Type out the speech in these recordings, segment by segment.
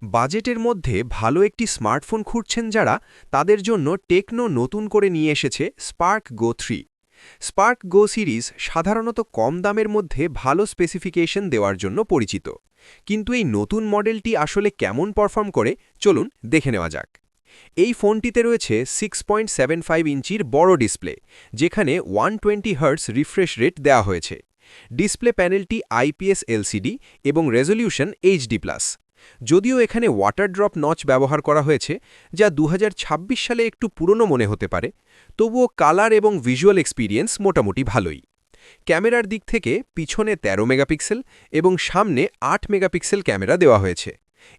বাজেটের মধ্যে ভালো একটি স্মার্টফোন খুঁজছেন যারা, তাদের জন্য টেকনো নতুন করে নিয়ে এসেছে স্পার্ক গো 3। স্পার্ক গো সিরিজ সাধারণত কম দামের মধ্যে ভালো স্পেসিফিকেশন দেওয়ার জন্য পরিচিত, কিন্তু এই নতুন মডেলটি আসলে কেমন পারফর্ম করে চলুন দেখে নেওয়া যাক। এই ফোনটিতে রয়েছে 6.75 ইঞ্চির বড় ডিসপ্লে, যেখানে 120 হার্টজ রিফ্রেশ রেট দেওয়া হয়েছে। ডিসপ্লে প্যানেলটি আইপিএস এলসিডি এবং রেজলিউশন এইচডি+। যদিও এখানে ওয়াটার ড্রপ নচ ব্যবহার করা হয়েছে, যা 2026 সালে একটু পুরনো মনে হতে পারে, তবুও কালার এবং ভিজুয়াল এক্সপিরিয়েন্স মোটামুটি ভালোই। ক্যামেরার দিক থেকে পিছনে 13 মেগাপিক্সেল এবং সামনে 8 মেগাপিক্সেল ক্যামেরা দেওয়া হয়েছে।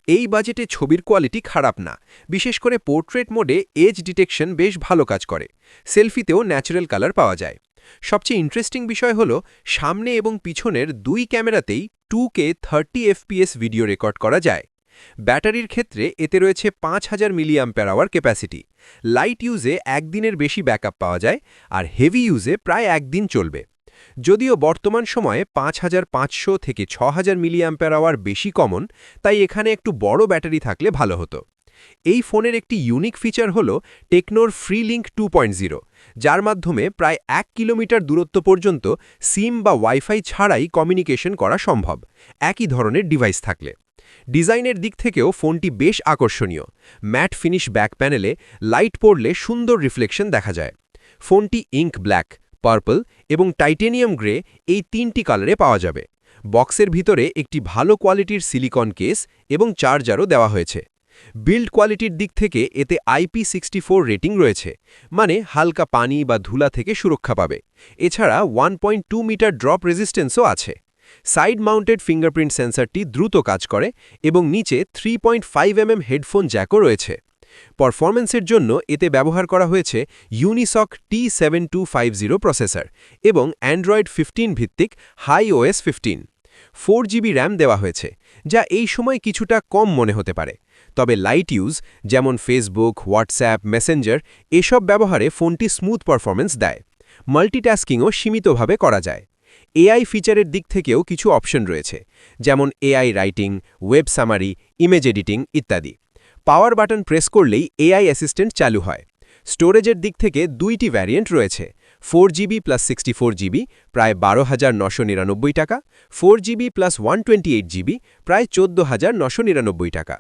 এই বাজেটে ছবির কোয়ালিটি খারাপ না, বিশেষ করে পোর্ট্রেট মোডে এজ ডিটেকশন বেশ ভালো কাজ করে। সেলফিতেও ন্যাচারাল কালার পাওয়া যায়। সবচেয়ে ইন্টারেস্টিং বিষয় হল, সামনে এবং পিছনের দুই ক্যামেরাতেই 2K 30 এফপিএস ভিডিও রেকর্ড করা যায়। ব্যাটারির ক্ষেত্রে এতে রয়েছে 5000 mAh ক্যাপাসিটি। লাইট ইউজে একদিনের বেশি ব্যাকআপ পাওয়া যায়, আর হেভি ইউজে প্রায় একদিন চলবে। যদিও বর্তমান সময়ে 5500 থেকে 6000 mAh বেশি কমন, তাই এখানে একটু বড় ব্যাটারি থাকলে ভালো হতো। এই ফোনের একটি ইউনিক ফিচার হল টেকনোর ফ্রিলিংক 2.0, যার মাধ্যমে প্রায় 1 কিলোমিটার দূরত্ব পর্যন্ত সিম বা ওয়াইফাই ছাড়াই কমিউনিকেশন করা সম্ভব, একই ধরনের ডিভাইস থাকলে। ডিজাইনের দিক থেকেও ফোনটি বেশ আকর্ষণীয়। ম্যাট ফিনিশ ব্যাক প্যানেলে লাইট পড়লে সুন্দর রিফ্লেকশন দেখা যায়। ফোনটি ইঙ্ক ব্ল্যাক, পার্পল এবং টাইটেনিয়াম গ্রে এই 3টি কালারে পাওয়া যাবে। বক্সের ভিতরে একটি ভালো কোয়ালিটির সিলিকন কেস এবং চার্জারও দেওয়া হয়েছে। বিল্ড কোয়ালিটির দিক থেকে এতে IP64 রেটিং রয়েছে, মানে হালকা পানি বা ধুলা থেকে সুরক্ষা পাবে। এছাড়া 1.2 মিটার ড্রপ রেজিস্ট্যান্সও আছে। সাইড মাউন্টেড ফিঙ্গারপ্রিন্ট সেন্সরটি দ্রুত কাজ করে এবং নিচে 3.5 হেডফোন জ্যাকও রয়েছে। পারফরম্যান্সের জন্য এতে ব্যবহার করা হয়েছে ইউনিসক T7250 প্রসেসর এবং অ্যান্ড্রয়েড 15 ভিত্তিক HiOS 15। 4GB র্যাম দেওয়া হয়েছে, যা এই সময় কিছুটা কম মনে হতে পারে। তবে লাইট ইউজ, যেমন ফেসবুক, হোয়াটসঅ্যাপ, মেসেঞ্জার, এসব ব্যবহারে ফোনটি স্মুথ পারফরম্যান্স দেয়। মাল্টিটাস্কিংও সীমিতভাবে করা যায়। এআই ফিচারের দিক থেকেও কিছু অপশন রয়েছে, যেমন AI writing, web summary, image editing ইত্যাদি। পাওয়ার বাটন প্রেস করলেই এআই অ্যাসিস্ট্যান্ট চালু হয়। স্টোরেজের দিক থেকে দুইটি ভ্যারিয়েন্ট রয়েছে, 4GB + 64GB প্রায় 12,999 টাকা, 4GB + 128GB প্রায় 14,999 টাকা।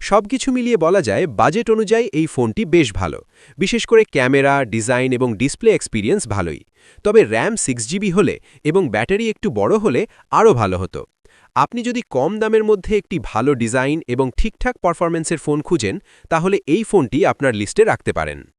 সবকিছু মিলিয়ে বলা যায় বাজেট অনুযায়ী এই ফোনটি বেশ ভালো, বিশেষ করে ক্যামেরা, ডিজাইন এবং ডিসপ্লে এক্সপিরিয়েন্স ভালোই। তবে র্যাম 6GB হলে এবং ব্যাটারি একটু বড় হলে আরও ভালো হতো। আপনি যদি কম দামের মধ্যে একটি ভালো ডিজাইন এবং ঠিকঠাক পারফরম্যান্সের ফোন খুঁজেন, তাহলে এই ফোনটি আপনার লিস্টে রাখতে পারেন।